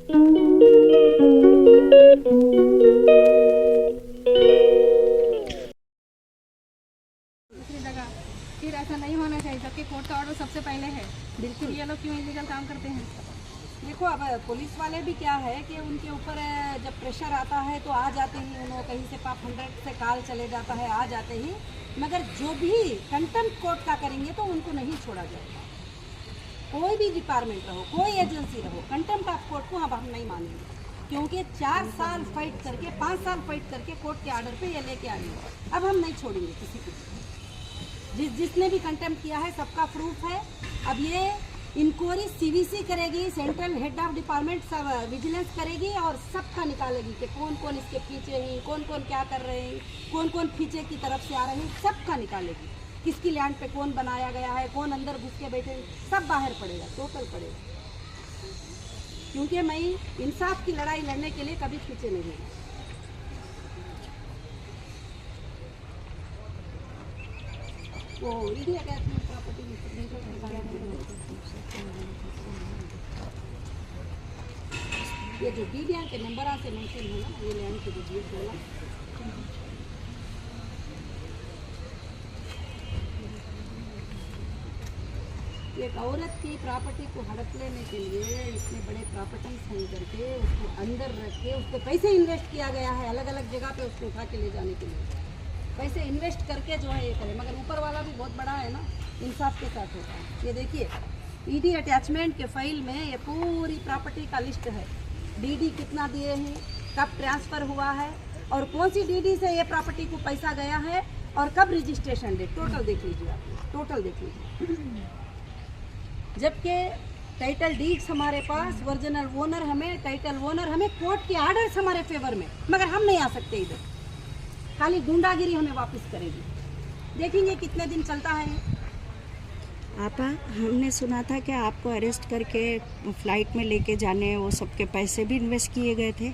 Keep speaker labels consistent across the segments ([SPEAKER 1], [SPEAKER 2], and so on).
[SPEAKER 1] दूसरी जगह फिर ऐसा नहीं होना चाहिए, जबकि कोर्ट का ऑर्डर सबसे पहले है। बिल्कुल ये लोग क्यों इलीगल काम करते हैं?
[SPEAKER 2] देखो अब पुलिस वाले भी क्या है कि उनके ऊपर जब प्रेशर आता है तो आ जाते ही, उन्होंने कहीं से 500 से कॉल चले जाता है, आ जाते ही, मगर जो भी कंटेम्प्ट कोर्ट का करेंगे तो उनको नहीं छोड़ा जाएगा। कोई भी डिपार्टमेंट रहो, कोई एजेंसी रहो, कंटेम्प्ट ऑफ कोर्ट को अब हम नहीं मानेंगे, क्योंकि 4 साल फाइट करके, 5 साल फाइट करके कोर्ट के ऑर्डर पे ये लेके आए हैं। अब हम नहीं छोड़ेंगे किसी को। जिसने भी कंटेम्प्ट किया है सबका प्रूफ है। अब ये इंक्वायरी सीवीसी करेगी, सेंट्रल हेड ऑफ डिपार्टमेंट सब विजिलेंस करेगी और सबका निकालेगी कि कौन कौन इसके पीछे हैं, कौन कौन क्या कर रहे हैं, कौन कौन पीछे की तरफ से आ रहे हैं, सबका निकालेगी। किसकी लैंड पे कौन बनाया गया है, कौन अंदर घुस के बैठे, सब बाहर पड़ेगा, टोटल पड़ेगा। क्योंकि मैं इंसाफ की लड़ाई लड़ने के लिए कभी पीछे नहीं हूँ। वो इंडिया अटैचमेंट प्रॉपर्टी ये जो डीडीआर के नंबर से मेंशन है ना, ये लैंड के डीडीआर बोला। एक औरत की प्रॉपर्टी को हड़प लेने के लिए इतने बड़े प्रॉपर्टीज खरीद करके उसको अंदर रख के उस पर पैसे इन्वेस्ट किया गया है, अलग अलग जगह पे उसको उठा के ले जाने के लिए पैसे इन्वेस्ट करके जो है ये करे, मगर ऊपर वाला भी बहुत बड़ा है ना, इंसाफ के साथ होता है। ये देखिए ईडी अटैचमेंट के फाइल में ये पूरी प्रॉपर्टी का लिस्ट है, डीडी कितना दिए हैं, कब ट्रांसफ़र हुआ है और कौन सी डीडी से ये प्रॉपर्टी को पैसा गया है और कब रजिस्ट्रेशन डेट, टोटल देख लीजिए आप, टोटल देख लीजिए। जबकि टाइटल डीड्स हमारे पास, ओरिजिनल ओनर हमें, टाइटल ओनर हमें, कोर्ट के आर्डर्स हमारे फेवर में, मगर हम नहीं आ सकते इधर, खाली गुंडागिरी हमें वापस करेगी। देखेंगे कितने दिन चलता है।
[SPEAKER 3] आपा, हमने सुना था कि आपको अरेस्ट करके फ्लाइट में लेके जाने, वो सबके पैसे भी इन्वेस्ट किए गए थे।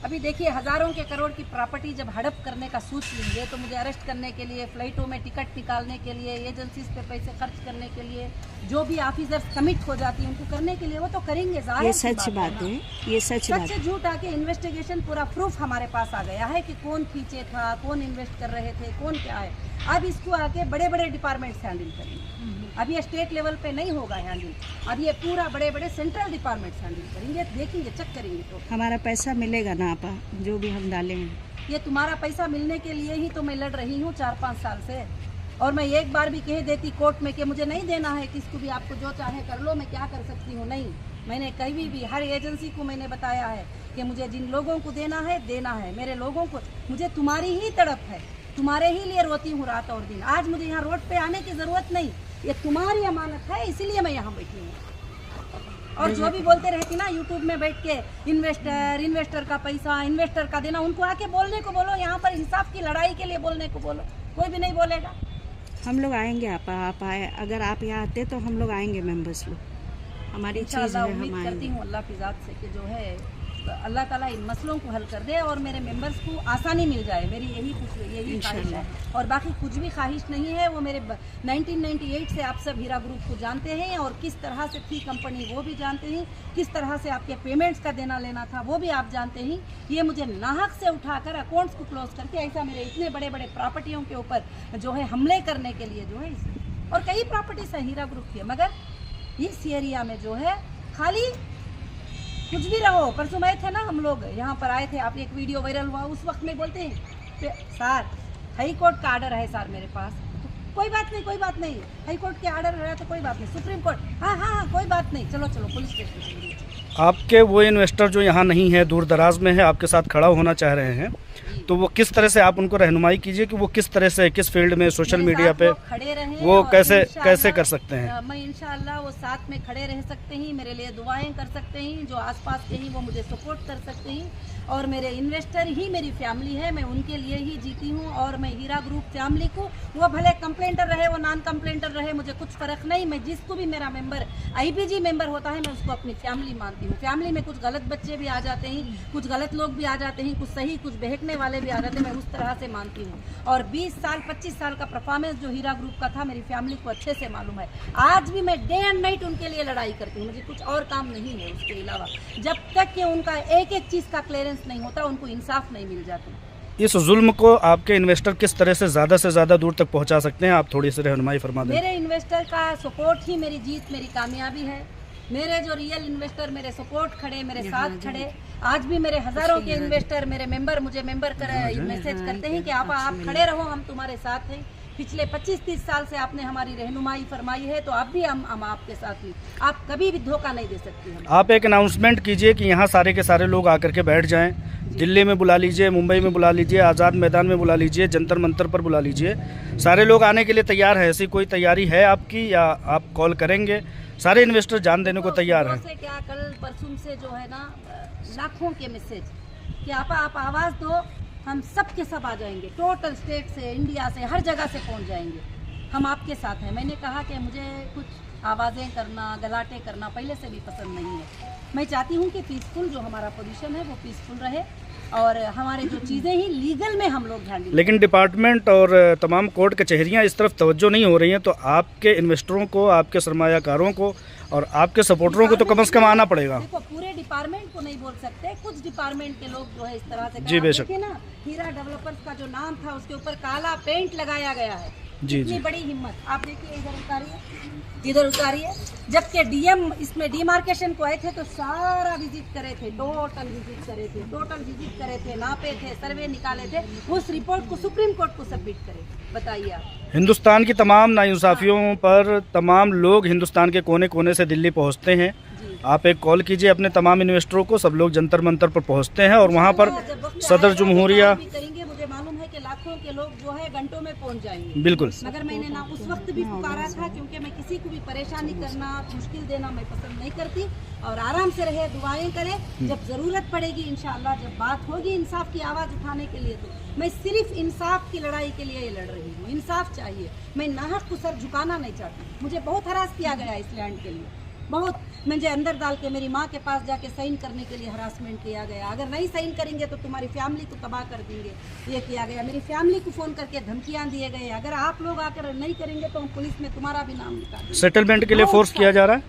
[SPEAKER 2] अभी देखिए हज़ारों के करोड़ की प्रॉपर्टी जब हड़प करने का सोच लेंगे तो मुझे अरेस्ट करने के लिए, फ्लाइटों में टिकट निकालने के लिए, एजेंसीज पे पैसे खर्च करने के लिए, जो भी ऑफिसर्स कमिट हो जाती हैं उनको करने के लिए वो तो करेंगे।
[SPEAKER 3] ये सच बात है, ये सच बात
[SPEAKER 2] है। झूठ आके इन्वेस्टिगेशन पूरा प्रूफ हमारे पास आ गया है कि कौन पीछे था, कौन इन्वेस्ट कर रहे थे, कौन क्या है। अब इसको आके बड़े बड़े डिपार्टमेंट्स हैंडल करेंगे। अब ये स्टेट लेवल पे नहीं होगा हैंडल, अब ये पूरा बड़े बड़े सेंट्रल डिपार्टमेंट्स हैंडल करेंगे, देखेंगे, चेक करेंगे। तो
[SPEAKER 3] हमारा पैसा मिलेगा ना आपा, जो भी हम डालें हैं।
[SPEAKER 2] ये तुम्हारा पैसा मिलने के लिए ही तो मैं लड़ रही हूँ 4-5 साल से। और मैं एक बार भी कह देती कोर्ट में कि मुझे नहीं देना है, किसको भी आपको जो चाहे कर लो, मैं क्या कर सकती हूँ। नहीं, मैंने कहीं भी हर एजेंसी को मैंने बताया है कि मुझे जिन लोगों को देना है देना है, मेरे लोगों को, मुझे तुम्हारी ही तड़प है, तुम्हारे ही लिए रोती हूँ रात और दिन। आज मुझे यहाँ रोड पे आने की ज़रूरत नहीं, ये तुम्हारी अमानत है, इसीलिए मैं यहाँ बैठी हूँ। और जो भी बोलते रहती ना यूट्यूब में बैठ के, इन्वेस्टर का पैसा, इन्वेस्टर का देना, उनको आके बोलने को बोलो, यहाँ पर इंसाफ की लड़ाई के लिए बोलने को बोलो, कोई भी नहीं बोलेगा।
[SPEAKER 3] हम लोग आएंगे आपा, आप आए, अगर आप यहाँ आते तो हम लोग आएंगे, मेंबर्स लोग, हमारी चीज़ है, हम
[SPEAKER 2] उम्मीद करती हूँ अल्लाह की ज़ात से कि जो है अल्लाह ताला इन मसलों को हल कर दे और मेरे मेंबर्स को आसानी मिल जाए, मेरी यही ख्वाहिश है। और बाकी कुछ भी ख्वाहिश नहीं है। वो मेरे 1998 से आप सब हीरा ग्रुप को जानते हैं और किस तरह से थी कंपनी वो भी जानते हैं, किस तरह से आपके पेमेंट्स का देना लेना था वो भी आप जानते हैं। ये मुझे नाहक से उठाकर अकाउंट्स को क्लोज करके ऐसा मेरे इतने बड़े बड़े प्रॉपर्टियों के ऊपर जो है हमले करने के लिए जो है, और कई प्रॉपर्टीज है हीरा ग्रुप की, मगर इस एरिया में जो है खाली कुछ भी रहो। परसों आए थे ना हम लोग, यहाँ पर आए थे, आप एक वीडियो वायरल हुआ, उस वक्त में बोलते हैं सर हाई कोर्ट का आर्डर है सर मेरे पास, तो कोई बात नहीं, कोई बात नहीं, हाई कोर्ट के आर्डर है तो कोई बात नहीं, सुप्रीम कोर्ट, हाँ कोई बात नहीं, चलो पुलिस स्टेशन।
[SPEAKER 4] आपके वो इन्वेस्टर जो यहाँ नहीं है, दूर दराज में है, आपके साथ खड़ा होना चाह रहे हैं, तो वो किस तरह से आप उनको रहनुमाई कीजिए कि वो किस तरह से, किस फील्ड में, सोशल मीडिया पे
[SPEAKER 2] खड़े रहे,
[SPEAKER 4] वो कैसे कर सकते हैं।
[SPEAKER 2] मैं इंशाअल्लाह वो साथ में खड़े रह सकते हैं, मेरे लिए दुआएं कर सकते हैं, जो आसपास के ही वो मुझे सपोर्ट कर सकते हैं। और मेरे इन्वेस्टर ही मेरी फैमिली है, मैं उनके लिए ही जीती हूँ। और मैं हीरा ग्रुप फैमिली को, वो भले कंप्लेंटर रहे, वो नॉन कंप्लेंटर रहे, मुझे कुछ फ़र्क नहीं। मैं जिसको भी मेरा मेंबर IPG मेंबर होता है मैं उसको अपनी फैमिली मानती हूँ। फैमिली में कुछ गलत बच्चे भी आ जाते हैं, कुछ गलत लोग भी आ जाते हैं, कुछ सही, कुछ बहकने वाले भी आ रहे थे, मैं उस तरह से मानती हूँ। और 20 साल 25 साल का परफॉर्मेंस जो हीरा ग्रुप का था, मेरी फैमिली को अच्छे से मालूम है। आज भी मैं डे एंड नाइट उनके लिए लड़ाई करती हूँ, मुझे कुछ और काम नहीं है उसके अलावा। जब तक कि उनका एक एक चीज़ का क्लियरेंस नहीं होता, उनको इंसाफ नहीं मिल जाती।
[SPEAKER 4] इस जुल्म को आपके इन्वेस्टर किस तरह से ज़्यादा दूर तक पहुंचा सकते हैं, आप थोड़ी सी रहनुमाई फरमा दें।
[SPEAKER 2] मेरे इन्वेस्टर का सपोर्ट ही मेरी जीत, मेरी कामयाबी है। मेरे जो रियल इन्वेस्टर मेरे सपोर्ट खड़े, मेरे साथ खड़े। आज भी मेरे हजारों के इन्वेस्टर, मेरे मेंबर मुझे मेंबर कर मैसेज करते हैं कि आप खड़े रहो, हम तुम्हारे साथ हैं। पिछले 25-30 साल से आपने हमारी रहनुमाई फरमाई है, तो आप भी हम आपके साथ ही, आप कभी भी धोखा नहीं दे सकती हम।
[SPEAKER 4] आप एक अनाउंसमेंट कीजिए कि यहाँ सारे के सारे लोग आकर के बैठ जाएं। दिल्ली में बुला लीजिए, मुंबई में बुला लीजिए, आज़ाद मैदान में बुला लीजिए, जंतर मंतर पर बुला लीजिए। सारे लोग आने के लिए तैयार हैं। ऐसी कोई तैयारी है आपकी, या आप कॉल करेंगे? सारे इन्वेस्टर जान देने को तैयार हैं।
[SPEAKER 2] से क्या कल परसों से जो है ना, लाखों के मैसेज कि आप आवाज़ दो, हम सब के सब आ जाएंगे। टोटल स्टेट से, इंडिया से, हर जगह से पहुंच जाएंगे। हम आपके साथ हैं। मैंने कहा कि मुझे कुछ आवाज़ें करना, गलाटे करना पहले से भी पसंद नहीं है। मैं चाहती हूँ कि पीसफुल जो हमारा पोजीशन है वो पीसफुल रहे, और हमारे जो चीज़ें ही लीगल में हम लोग ध्यान दें।
[SPEAKER 4] लेकिन डिपार्टमेंट और तमाम कोर्ट कचहरियाँ इस तरफ तवज्जो नहीं हो रही हैं, तो आपके इन्वेस्टरों को, आपके सरमायाकारों को और आपके सपोर्टरों को तो कम से कम आना पड़ेगा।
[SPEAKER 2] देखो, पूरे डिपार्टमेंट को नहीं बोल सकते, कुछ डिपार्टमेंट के लोग जो है इस तरह से।
[SPEAKER 4] जी बेशक।
[SPEAKER 2] देखिए ना, हीरा डेवलपर्स का जो नाम था उसके ऊपर काला पेंट लगाया गया है।
[SPEAKER 4] जी
[SPEAKER 2] इतनी
[SPEAKER 4] जी।
[SPEAKER 2] बड़ी हिम्मत। आप देखिए, इधर उतारिए, इधर उतारिए। जबकि डीएम इसमें डिमार्केशन को आए थे तो सारा विजिट करे थे, टोटल विजिट करे थे, नापे थे, सर्वे निकाले थे, उस रिपोर्ट को सुप्रीम कोर्ट को सबमिट करे। बताइए आप।
[SPEAKER 4] हिंदुस्तान की तमाम नाइंसाफियों पर तमाम लोग हिंदुस्तान के कोने कोने से दिल्ली पहुंचते हैं। आप एक कॉल कीजिए अपने तमाम इन्वेस्टरों को। सब लोग जंतर मंतर पर पहुंचते हैं और वहां पर सदर जमहूरिया
[SPEAKER 2] करेंगे। मुझे मालूम है कि लाखों के लोग जो है घंटों में पहुंच जाएंगे।
[SPEAKER 4] बिल्कुल।
[SPEAKER 2] मगर मैंने ना उस वक्त भी पुकारा था, क्योंकि मैं किसी को भी परेशानी करना, मुश्किल देना मैं पसंद नहीं करती। और आराम से रहे, दुआएं करें। जब ज़रूरत पड़ेगी इंशाअल्लाह, जब बात होगी इंसाफ की आवाज़ उठाने के लिए, तो मैं सिर्फ इंसाफ की लड़ाई के लिए ये लड़ रही हूँ। इंसाफ चाहिए। मैं नाहक को सर झुकाना नहीं चाहती। मुझे बहुत हरास किया गया इस लैंड के लिए, बहुत। मुझे अंदर डाल के मेरी माँ के पास जाके साइन करने के लिए हरासमेंट किया गया। अगर नहीं साइन करेंगे तो तुम्हारी फैमिली को तबाह कर देंगे, ये किया गया। मेरी फैमिली को फ़ोन करके धमकियाँ दिए गए, अगर आप लोग आकर नहीं करेंगे तो हम पुलिस में तुम्हारा भी नाम निकाल देंगे।
[SPEAKER 4] सेटलमेंट के लिए फोर्स किया जा रहा है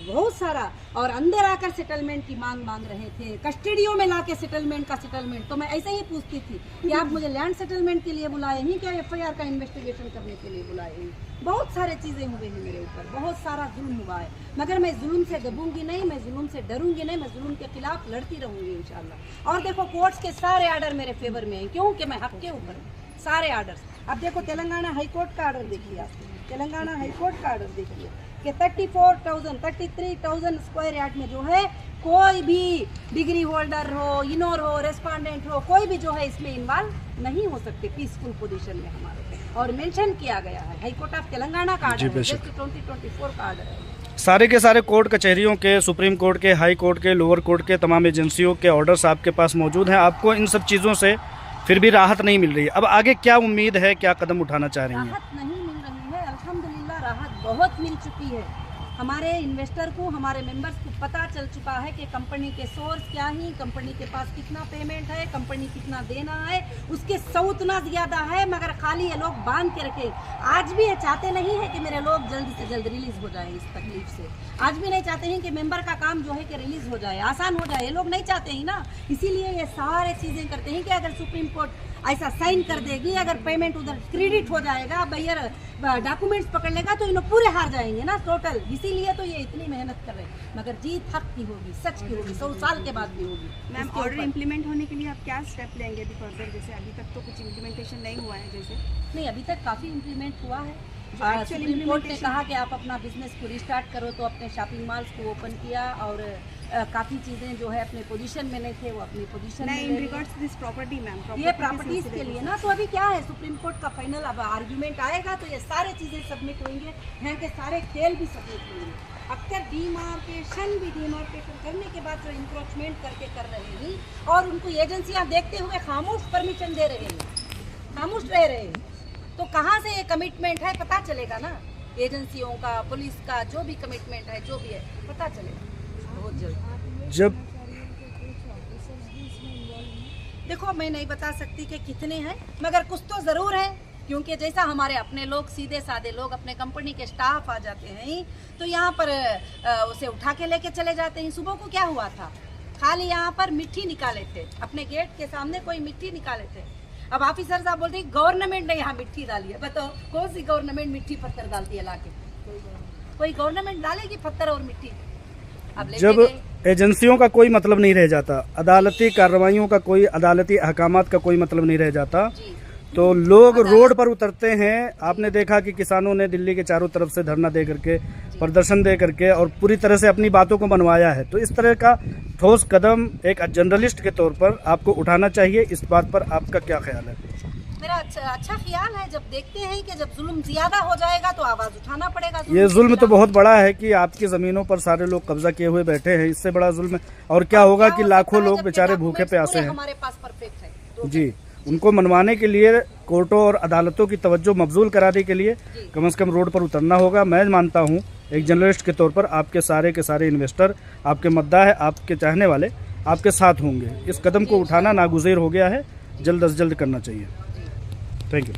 [SPEAKER 2] बहुत सारा। और अंदर आकर सेटलमेंट की मांग रहे थे, कस्टडियों में लाके सेटलमेंट। तो मैं ऐसे ही पूछती थी कि आप मुझे लैंड सेटलमेंट के लिए बुलाए ही क्या, एफआईआर का इन्वेस्टिगेशन करने के लिए बुलाए ही? बहुत सारे चीज़ें हुए हैं मेरे ऊपर, बहुत सारा जुल्म हुआ है। मगर मैं जुल्म से दबूंगी नहीं, मैं जुल्म से डरूंगी नहीं, मैं जुल्म के खिलाफ लड़ती रहूंगी इंशाल्लाह। और देखो, कोर्ट्स के सारे आर्डर मेरे फेवर में हैं, क्योंकि मैं हक के ऊपर हूँ। सारे आर्डर्स। अब देखो, तेलंगाना हाई कोर्ट का आर्डर देखिए आप, तेलंगाना हाई कोर्ट का आर्डर देखिए कि 33,000 स्क्वायर यार्ड में जो है, कोई भी डिग्री होल्डर हो, इनोर हो, रेस्पोंडेंट हो, कोई भी जो है इसमें इन्वॉल्व नहीं हो सकते पीसफुल पोजीशन में हमारे। और मेंशन किया गया है, हाई कोर्ट ऑफ तेलंगाना का आर्डर है, जस्ट 2024 का आर्डर है।
[SPEAKER 4] सारे के सारे कोर्ट कचहरियों के, सुप्रीम कोर्ट के, हाई कोर्ट के, लोअर कोर्ट के तमाम एजेंसियों के ऑर्डर्स आपके पास मौजूद हैं। आपको इन सब चीज़ों से फिर भी राहत नहीं मिल रही है। अब आगे क्या उम्मीद है, क्या कदम उठाना चाह रही हैं?
[SPEAKER 2] राहत नहीं मिल रही है। अल्हम्दुलिल्लाह राहत बहुत मिल चुकी है। हमारे इन्वेस्टर को, हमारे मेंबर्स को पता चल चुका है कि कंपनी के सोर्स क्या ही, कंपनी के पास कितना पेमेंट है, कंपनी कितना देना है, उसके 100 गुना ज़्यादा है। मगर खाली ये लोग बांध के रखे। आज भी ये चाहते नहीं है कि मेरे लोग जल्दी से जल्द रिलीज़ हो जाए इस तकलीफ से। आज भी नहीं चाहते हैं कि मेंबर का काम जो है कि रिलीज़ हो जाए, आसान हो जाए। ये लोग नहीं चाहते हैं ना, इसीलिए ये सारे चीज़ें करते हैं कि अगर सुप्रीम कोर्ट ऐसा साइन कर देगी, अगर पेमेंट उधर क्रेडिट हो जाएगा, बायर डॉक्यूमेंट्स पकड़ लेगा, तो इन्हों पूरे हार जाएंगे ना टोटल। इसीलिए तो ये इतनी मेहनत कर रहे हैं। मगर जीत हक की होगी, सच की होगी, 100 साल के बाद भी होगी।
[SPEAKER 3] मैम, ऑर्डर इम्प्लीमेंट होने के लिए आप क्या स्टेप लेंगे अभी फर्दर? जैसे अभी तक तो कुछ इम्प्लीमेंटेशन नहीं हुआ है। जैसे
[SPEAKER 2] नहीं, अभी तक काफ़ी इम्प्लीमेंट हुआ है।
[SPEAKER 3] actual
[SPEAKER 2] सुप्रीम कोर्ट ने कहा कि आप अपना बिजनेस को रिस्टार्ट करो, तो अपने शॉपिंग मॉल्स को ओपन किया। और काफ़ी चीज़ें जो है अपने पोजीशन में नहीं थे, वो अपनी पोजीशन में
[SPEAKER 3] in regards this property ma'am,
[SPEAKER 2] ये प्रॉपर्टीज के लिए ना। तो अभी क्या है, सुप्रीम कोर्ट का फाइनल अब आर्ग्यूमेंट आएगा तो ये सारे चीज़ें सबमिट होंगे, यहाँ के सारे खेल भी सबमिट होंगे। अक्सर डिमार्केशन करने के बाद जो इंक्रोचमेंट करके कर रहे हैं, और उनको एजेंसियाँ देखते हुए खामोश परमिशन दे रहे हैं, खामोश रह रहे हैं। तो कहाँ से ये कमिटमेंट है पता चलेगा ना। एजेंसियों का, पुलिस का जो भी कमिटमेंट है, जो भी है, पता चलेगा बहुत जल्द।
[SPEAKER 4] जब
[SPEAKER 2] देखो मैं नहीं बता सकती कि कितने हैं, मगर कुछ तो ज़रूर है, क्योंकि जैसा हमारे अपने लोग सीधे साधे लोग अपने कंपनी के स्टाफ आ जाते हैं तो यहाँ पर उसे उठा के लेके चले जाते हैं। सुबह को क्या हुआ था, खाली यहाँ पर मिट्टी निकाले थे, अपने गेट के सामने कोई मिट्टी निकाले थे। अब ऑफिसर साहब बोलते हैं गवर्नमेंट ने यहाँ मिट्टी डाली है। बताओ कौन सी गवर्नमेंट मिट्टी पत्थर डालती है लाके? कोई गवर्नमेंट डालेगी पत्थर और मिट्टी? अब
[SPEAKER 4] जब एजेंसियों का कोई मतलब नहीं रह जाता, अदालती कार्रवाइयों का कोई, अदालती अहकामात का कोई मतलब नहीं रह जाता, तो लोग रोड पर उतरते हैं। आपने देखा कि किसानों ने दिल्ली के चारों तरफ से धरना दे करके, प्रदर्शन दे करके और पूरी तरह से अपनी बातों को मनवाया है। तो इस तरह का ठोस कदम एक जर्नलिस्ट के तौर पर आपको उठाना चाहिए। इस बात पर आपका क्या ख्याल है?
[SPEAKER 2] मेरा अच्छा ख्याल है, जब देखते हैं कि जब जुल्म ज्यादा हो जाएगा तो आवाज उठाना पड़ेगा।
[SPEAKER 4] ये जुल्म तो बहुत बड़ा है कि आपकी जमीनों पर सारे लोग कब्जा किए हुए बैठे हैं, इससे बड़ा जुल्म और क्या होगा कि लाखों लोग बेचारे भूखे प्यासे हैं।
[SPEAKER 2] हमारे पास परफेक्ट है
[SPEAKER 4] जी, उनको मनवाने के लिए कोर्टों और अदालतों की तवज्जो मबजूल कराने के लिए कम से कम रोड पर उतरना होगा। मैं मानता हूँ एक जर्नलिस्ट के तौर पर आपके सारे के सारे इन्वेस्टर, आपके मद्दा है, आपके चाहने वाले आपके साथ होंगे। इस कदम को उठाना नागुज़ेर हो गया है, जल्द अज जल्द करना चाहिए। Thank you.